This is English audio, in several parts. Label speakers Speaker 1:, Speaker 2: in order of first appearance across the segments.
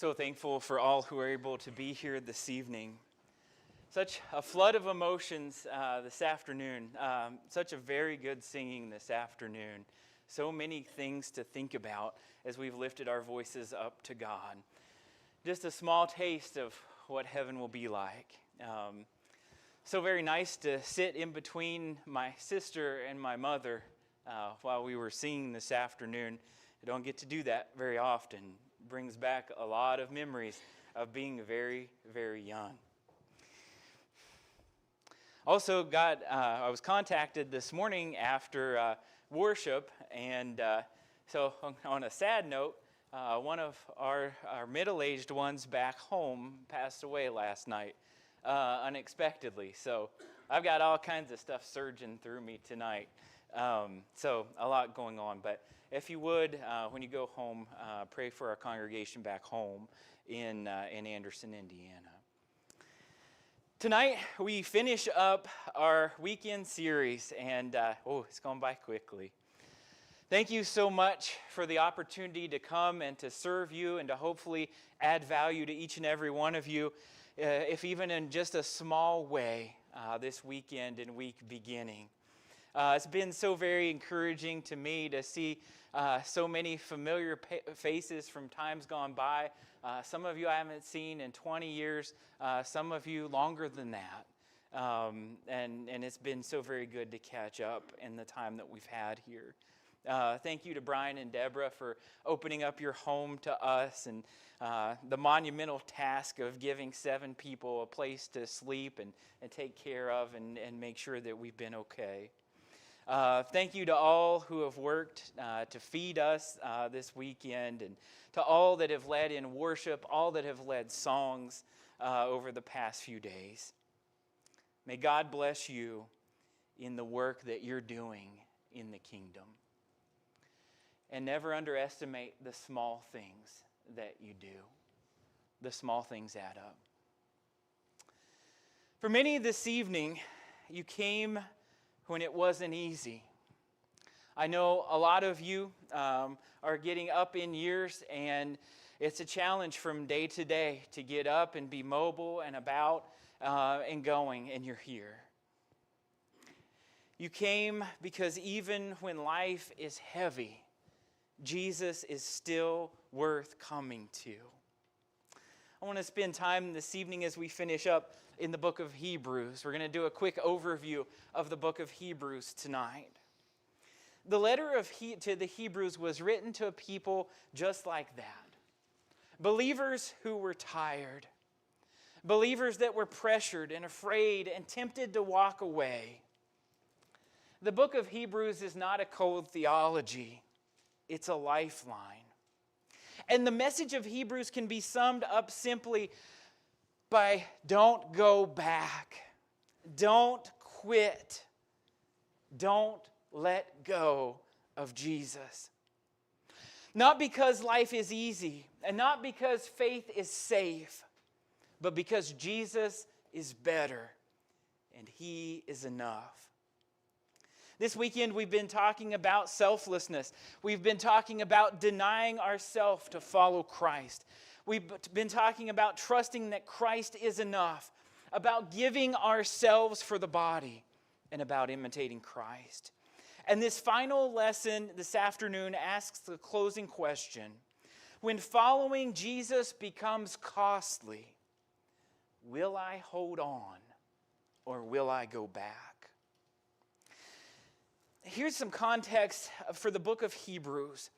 Speaker 1: So thankful for all who are able to be here this evening. Such a flood of emotions this afternoon. Such a very good singing this afternoon. So many things to think about as we've lifted our voices up to God. Just a small taste of what heaven will be like. So very nice to sit in between my sister and my mother while we were singing this afternoon. I don't get to do that very often. It brings back a lot of memories of being very, very young. Also I was contacted this morning after worship, and so on a sad note, one of our middle-aged ones back home passed away last night unexpectedly. So I've got all kinds of stuff surging through me tonight. So a lot going on, but if you would, when you go home, pray for our congregation back home in Anderson, Indiana. Tonight, we finish up our weekend series, and it's gone by quickly. Thank you so much for the opportunity to come and to serve you and to hopefully add value to each and every one of you, if even in just a small way, this weekend and week beginning. It's been so very encouraging to me to see so many familiar faces from times gone by. Some of you I haven't seen in 20 years, some of you longer than that. And it's been so very good to catch up in the time that we've had here. Thank you to Brian and Deborah for opening up your home to us and the monumental task of giving 7 people a place to sleep and take care of and make sure that we've been okay. Thank you to all who have worked to feed us this weekend, and to all that have led in worship, all that have led songs over the past few days. May God bless you in the work that you're doing in the kingdom. And never underestimate the small things that you do. The small things add up. For many this evening, you came when it wasn't easy. I know a lot of you are getting up in years, and it's a challenge from day to day to get up and be mobile and about and going, and you're here. You came because even when life is heavy, Jesus is still worth coming to. I want to spend time this evening as we finish up in the book of Hebrews. We're going to do a quick overview of the book of Hebrews tonight. The letter to the Hebrews was written to a people just like that. Believers who were tired. Believers that were pressured and afraid and tempted to walk away. The book of Hebrews is not a cold theology. It's a lifeline. And the message of Hebrews can be summed up simply by don't go back. Don't quit. Don't let go of Jesus. Not because life is easy and not because faith is safe, but because Jesus is better and He is enough. This weekend we've been talking about selflessness. We've been talking about denying ourselves to follow Christ. We've been talking about trusting that Christ is enough, about giving ourselves for the body, and about imitating Christ. And this final lesson this afternoon asks the closing question. When following Jesus becomes costly, will I hold on or will I go back? Here's some context for the book of Hebrews.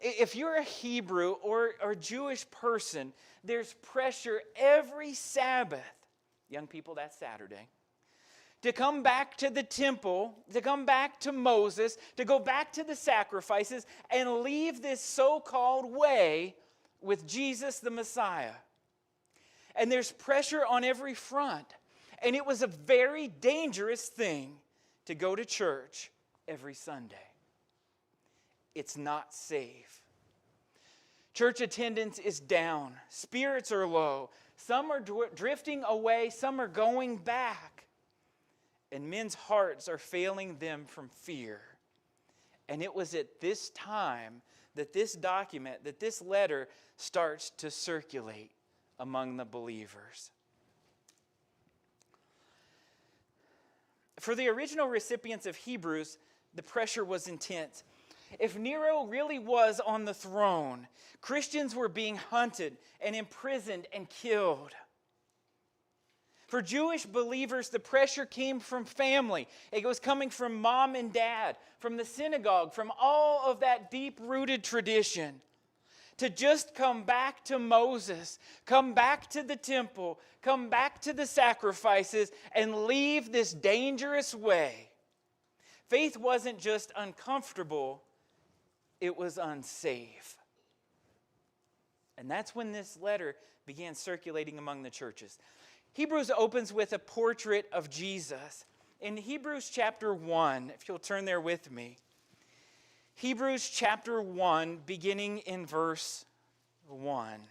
Speaker 1: If you're a Hebrew or Jewish person, there's pressure every Sabbath, young people, that's Saturday, to come back to the temple, to come back to Moses, to go back to the sacrifices, and leave this so-called way with Jesus the Messiah. And there's pressure on every front. And it was a very dangerous thing to go to church every Sunday. It's not safe. Church attendance is down. Spirits are low. Some are drifting away. Some are going back. And men's hearts are failing them from fear. And it was at this time that this document, that this letter starts to circulate among the believers. For the original recipients of Hebrews, the pressure was intense. If Nero really was on the throne, Christians were being hunted and imprisoned and killed. For Jewish believers, the pressure came from family. It was coming from mom and dad, from the synagogue, from all of that deep-rooted tradition. To just come back to Moses, come back to the temple, come back to the sacrifices, and leave this dangerous way. Faith wasn't just uncomfortable, it was unsafe. And that's when this letter began circulating among the churches. Hebrews opens with a portrait of Jesus. In Hebrews chapter 1, if you'll turn there with me, Hebrews chapter 1, beginning in verse 1.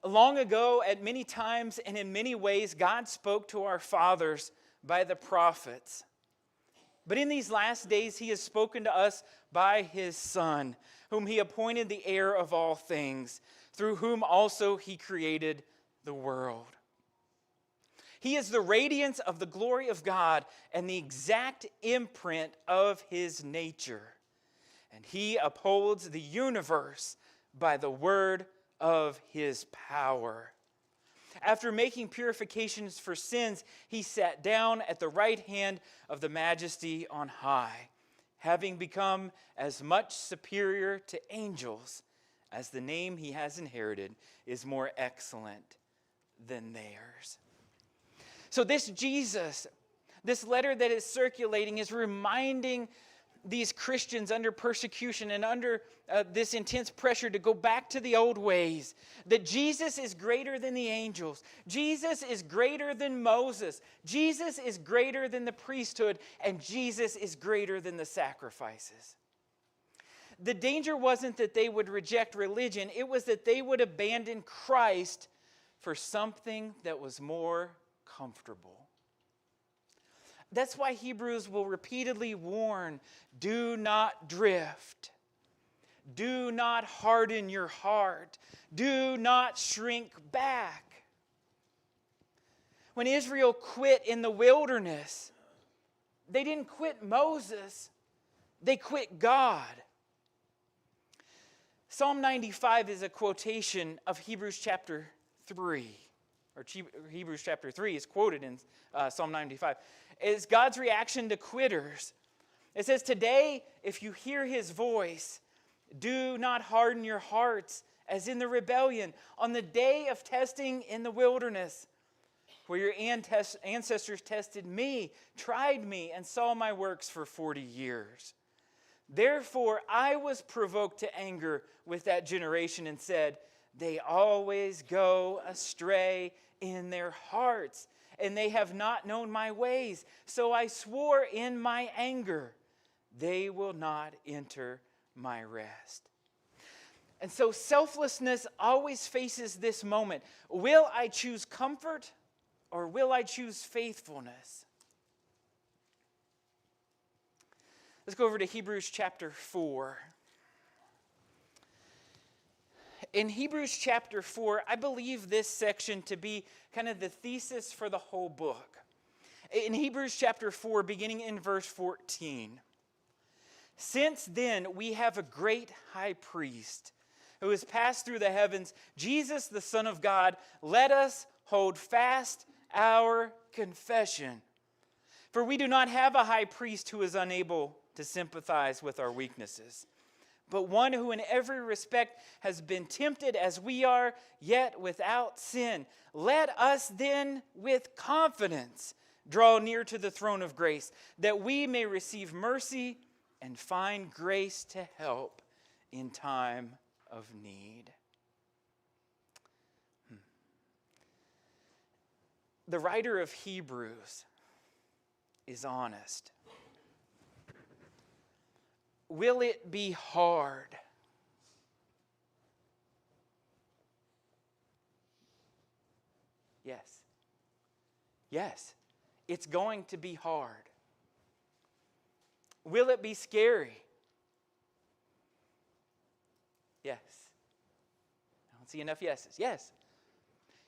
Speaker 1: Long ago, at many times and in many ways, God spoke to our fathers by the prophets. But in these last days, he has spoken to us by his Son, whom he appointed the heir of all things, through whom also he created the world. He is the radiance of the glory of God and the exact imprint of his nature. And he upholds the universe by the word of his power. After making purifications for sins, he sat down at the right hand of the Majesty on high, having become as much superior to angels as the name he has inherited is more excellent than theirs. So this Jesus, this letter that is circulating, is reminding these Christians under persecution and under this intense pressure to go back to the old ways, that Jesus is greater than the angels. Jesus is greater than Moses. Jesus is greater than the priesthood. And Jesus is greater than the sacrifices. The danger wasn't that they would reject religion. It was that they would abandon Christ for something that was more comfortable. That's why Hebrews will repeatedly warn, do not drift. Do not harden your heart. Do not shrink back. When Israel quit in the wilderness, they didn't quit Moses, they quit God. Psalm 95 is a quotation of Hebrews chapter 3. Or Hebrews chapter 3 is quoted in Psalm 95. It's God's reaction to quitters. It says, today, if you hear his voice, do not harden your hearts as in the rebellion on the day of testing in the wilderness, where your ancestors tested me, tried me, and saw my works for 40 years. Therefore, I was provoked to anger with that generation and said, they always go astray in their hearts, and they have not known my ways. So I swore in my anger, they will not enter my rest. And so selflessness always faces this moment. Will I choose comfort or will I choose faithfulness? Let's go over to Hebrews chapter 4. In Hebrews chapter 4, I believe this section to be kind of the thesis for the whole book. In Hebrews chapter 4, beginning in verse 14. Since then, we have a great high priest who has passed through the heavens, Jesus, the Son of God. Let us hold fast our confession. For we do not have a high priest who is unable to sympathize with our weaknesses, but one who in every respect has been tempted as we are, yet without sin. Let us then with confidence draw near to the throne of grace, that we may receive mercy and find grace to help in time of need. The writer of Hebrews is honest. Will it be hard? Yes. Yes, it's going to be hard. Will it be scary? Yes. I don't see enough yeses. Yes.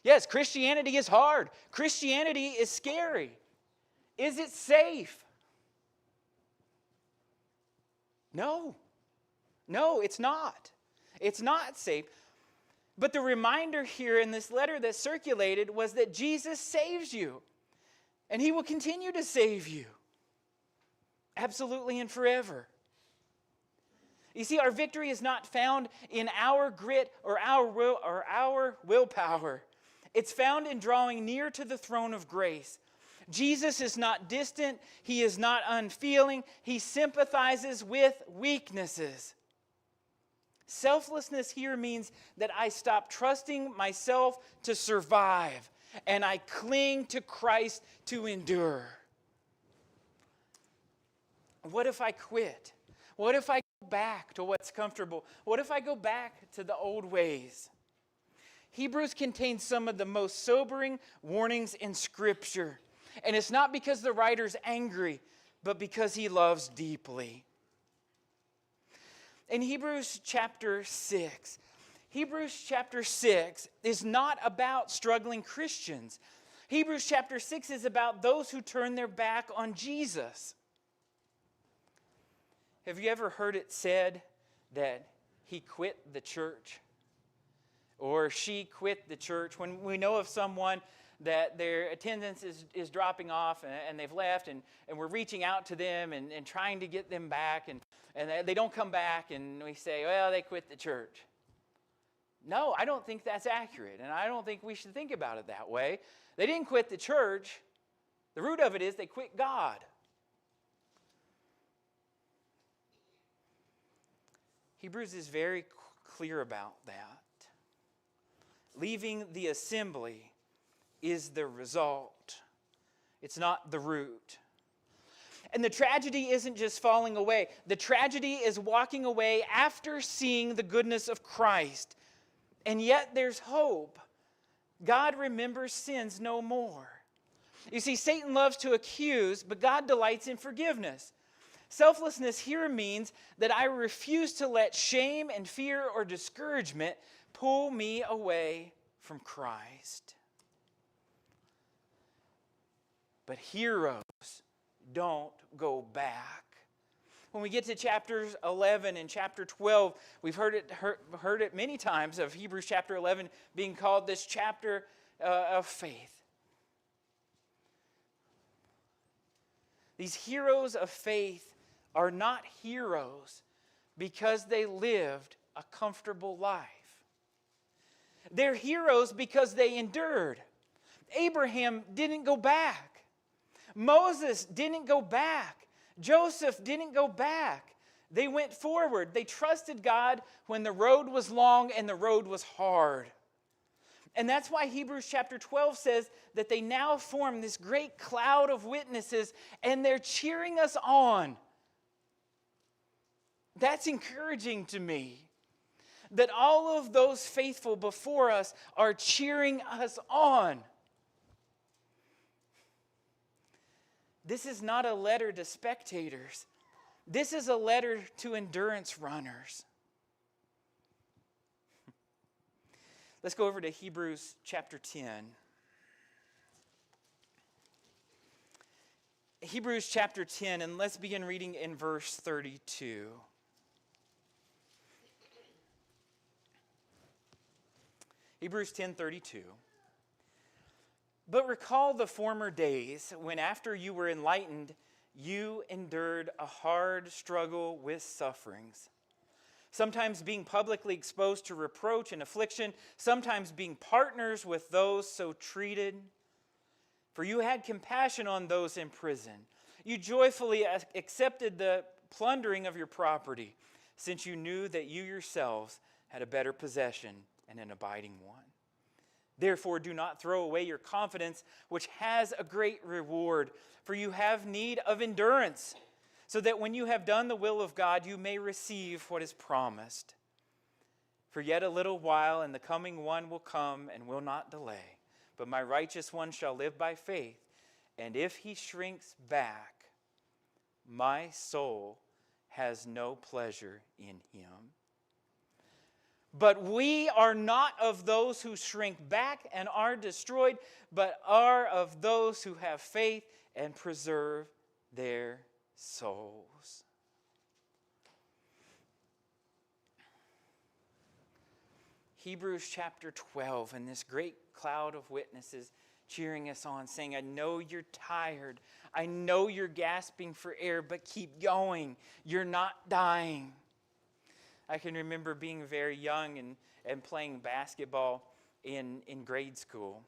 Speaker 1: Yes, Christianity is hard. Christianity is scary. Is it safe? No. No, it's not. It's not safe. But the reminder here in this letter that circulated was that Jesus saves you. And He will continue to save you. Absolutely and forever. You see, our victory is not found in our grit or our willpower. It's found in drawing near to the throne of grace. Jesus is not distant. He is not unfeeling. He sympathizes with weaknesses. Selflessness here means that I stop trusting myself to survive and I cling to Christ to endure. What if I quit? What if I go back to what's comfortable? What if I go back to the old ways? Hebrews contains some of the most sobering warnings in Scripture. And it's not because the writer's angry, but because he loves deeply. In Hebrews chapter 6 is not about struggling Christians. Hebrews chapter 6 is about those who turn their back on Jesus. Have you ever heard it said that he quit the church? Or she quit the church? When we know of someone that their attendance is dropping off and they've left and we're reaching out to them and trying to get them back and they don't come back and we say, well, they quit the church. No, I don't think that's accurate, and I don't think we should think about it that way. They didn't quit the church. The root of it is they quit God. Hebrews is very clear about that. Leaving the assembly is the result. It's not the root. And the tragedy isn't just falling away. The tragedy is walking away after seeing the goodness of Christ. And yet there's hope. God remembers sins no more. You see, Satan loves to accuse, but God delights in forgiveness. Selflessness here means that I refuse to let shame and fear or discouragement pull me away from Christ. But heroes don't go back. When we get to chapters 11 and chapter 12, we've heard it many times of Hebrews chapter 11 being called this chapter of faith. These heroes of faith are not heroes because they lived a comfortable life. They're heroes because they endured. Abraham didn't go back. Moses didn't go back. Joseph didn't go back. They went forward. They trusted God when the road was long and the road was hard. And that's why Hebrews chapter 12 says that they now form this great cloud of witnesses and they're cheering us on. That's encouraging to me. That all of those faithful before us are cheering us on. This is not a letter to spectators. This is a letter to endurance runners. Let's go over to Hebrews chapter 10. Hebrews chapter 10, and let's begin reading in verse 32. Hebrews 10:32. But recall the former days when after you were enlightened, you endured a hard struggle with sufferings. Sometimes being publicly exposed to reproach and affliction, sometimes being partners with those so treated. For you had compassion on those in prison. You joyfully accepted the plundering of your property, since you knew that you yourselves had a better possession and an abiding one. Therefore, do not throw away your confidence, which has a great reward, for you have need of endurance, so that when you have done the will of God, you may receive what is promised. For yet a little while, and the coming one will come and will not delay. But my righteous one shall live by faith, and if he shrinks back, my soul has no pleasure in him. But we are not of those who shrink back and are destroyed, but are of those who have faith and preserve their souls. Hebrews chapter 12, and this great cloud of witnesses cheering us on, saying, I know you're tired. I know you're gasping for air, but keep going. You're not dying. I can remember being very young and playing basketball in grade school.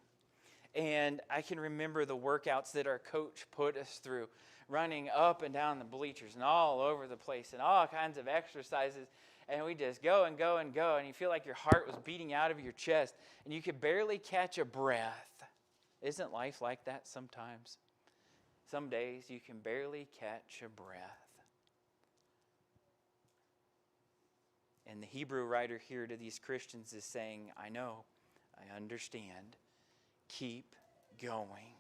Speaker 1: And I can remember the workouts that our coach put us through, running up and down the bleachers and all over the place and all kinds of exercises. And we just go and go and go. And you feel like your heart was beating out of your chest. And you could barely catch a breath. Isn't life like that sometimes? Some days you can barely catch a breath. And the Hebrew writer here to these Christians is saying, I know, I understand. Keep going.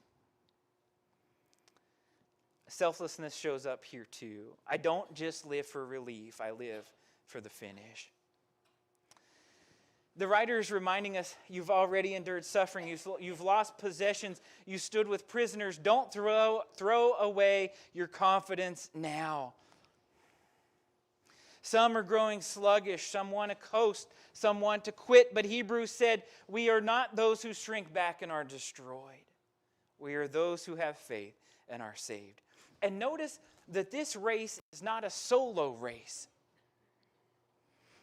Speaker 1: Selflessness shows up here too. I don't just live for relief, I live for the finish. The writer is reminding us, you've already endured suffering, you've lost possessions, you stood with prisoners. Don't throw away your confidence now. Some are growing sluggish, some want to coast, some want to quit. But Hebrews said, we are not those who shrink back and are destroyed. We are those who have faith and are saved. And notice that this race is not a solo race.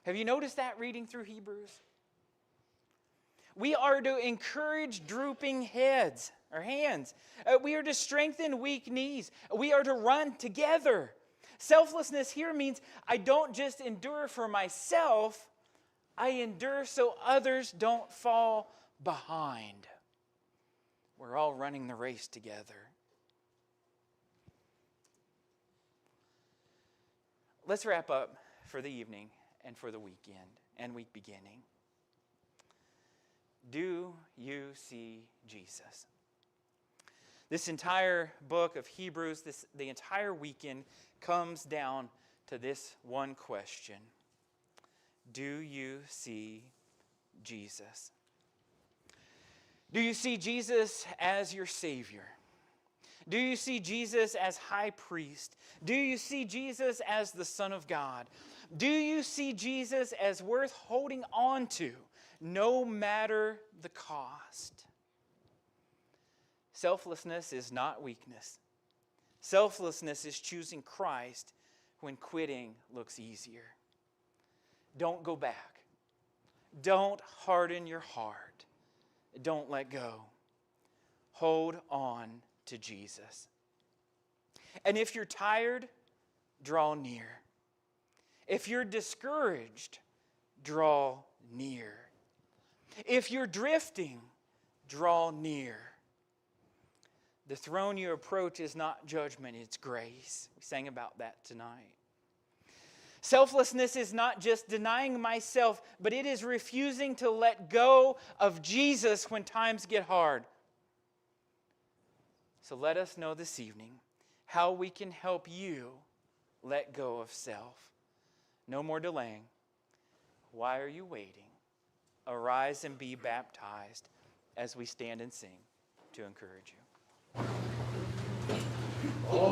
Speaker 1: Have you noticed that reading through Hebrews? We are to encourage drooping heads or hands. We are to strengthen weak knees. We are to run together. Selflessness here means I don't just endure for myself, I endure so others don't fall behind. We're all running the race together. Let's wrap up for the evening and for the weekend and week beginning. Do you see Jesus? This entire book of Hebrews, the entire weekend, comes down to this one question. Do you see Jesus? Do you see Jesus as your Savior? Do you see Jesus as high priest? Do you see Jesus as the Son of God? Do you see Jesus as worth holding on to, no matter the cost? Selflessness is not weakness. Selflessness is choosing Christ when quitting looks easier. Don't go back. Don't harden your heart. Don't let go. Hold on to Jesus. And if you're tired, draw near. If you're discouraged, draw near. If you're drifting, draw near. The throne you approach is not judgment, it's grace. We sang about that tonight. Selflessness is not just denying myself, but it is refusing to let go of Jesus when times get hard. So let us know this evening how we can help you let go of self. No more delaying. Why are you waiting? Arise and be baptized as we stand and sing to encourage you.